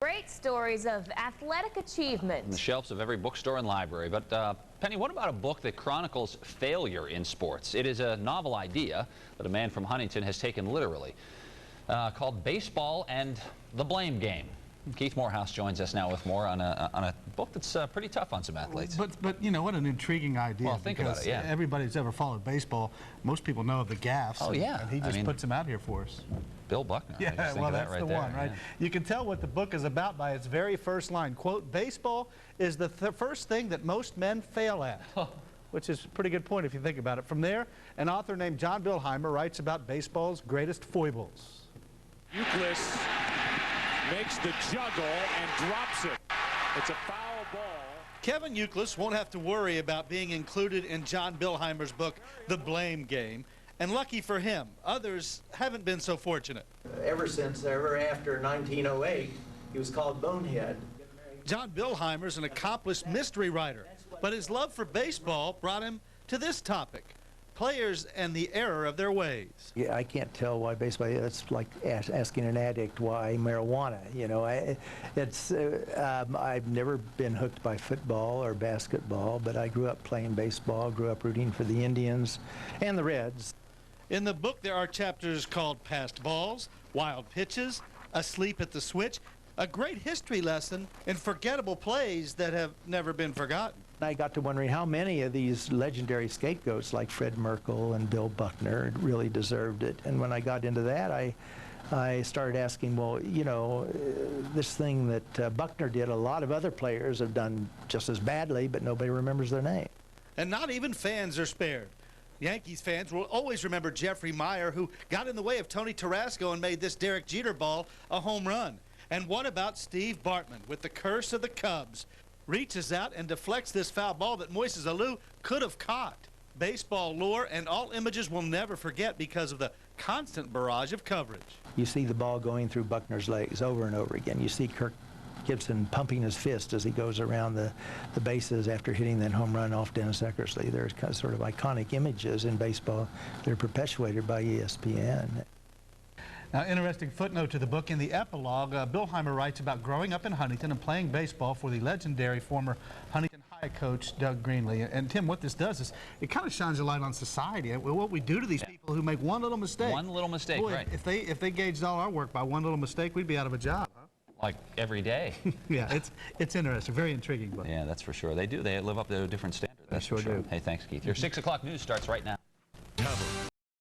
Great stories of athletic achievement. On the shelves of every bookstore and library. But Penny, what about a book that chronicles failure in sports? It is a novel idea that a man from Huntington has taken literally, called Baseball and the Blame Game. Keith Morehouse joins us now with more on a book that's pretty tough on some athletes. But you know, what an intriguing idea. Well, think about it, yeah. Everybody's ever followed baseball. Most people know of the gaffes. Oh, yeah. And he just puts them out here for us. Bill Buckner. Yeah, well, that's the one, right? Yeah. You can tell what the book is about by its very first line. Quote, baseball is the first thing that most men fail at. Which is a pretty good point if you think about it. From there, an author named John Billheimer writes about baseball's greatest foibles. Euclid makes the juggle and drops it. It's a foul ball. Kevin Euclid won't have to worry about being included in John Billheimer's book, The Blame Game. And lucky for him, others haven't been so fortunate. Ever after 1908, he was called Bonehead. John Billheimer's an accomplished mystery writer, but his love for baseball brought him to this topic: players and the error of their ways. Yeah, I can't tell why baseball. It's like asking an addict why marijuana. You know, I've never been hooked by football or basketball, but I grew up playing baseball, grew up rooting for the Indians and the Reds. In the book, there are chapters called Passed Balls, Wild Pitches, Asleep at the Switch, a great history lesson in forgettable plays that have never been forgotten. I got to wondering how many of these legendary scapegoats like Fred Merkle and Bill Buckner really deserved it. And when I got into that, I started asking, well, you know, this thing that Buckner did, a lot of other players have done just as badly, but nobody remembers their name. And not even fans are spared. Yankees fans will always remember Jeffrey Meyer, who got in the way of Tony Tarasco and made this Derek Jeter ball a home run. And what about Steve Bartman with the curse of the Cubs? Reaches out and deflects this foul ball that Moises Alou could have caught. Baseball lore and all images we'll never forget because of the constant barrage of coverage. You see the ball going through Buckner's legs over and over again. You see Kirk Gibson pumping his fist as he goes around the bases after hitting that home run off Dennis Eckersley. There's kind of sort of iconic images in baseball that are perpetuated by ESPN. Now, interesting footnote to the book. In the epilogue, Billheimer writes about growing up in Huntington and playing baseball for the legendary former Huntington High coach, Doug Greenlee. And Tim, what this does is it kind of shines a light on society. What we do to these people who make one little mistake. One little mistake, boy, right. If they gauged all our work by one little mistake, we'd be out of a job. Huh? Like every day. Yeah, it's interesting. Very intriguing book. Yeah, that's for sure. They do. They live up to a different standard. That's sure for sure. do. Hey, thanks, Keith. Your 6 o'clock news starts right now.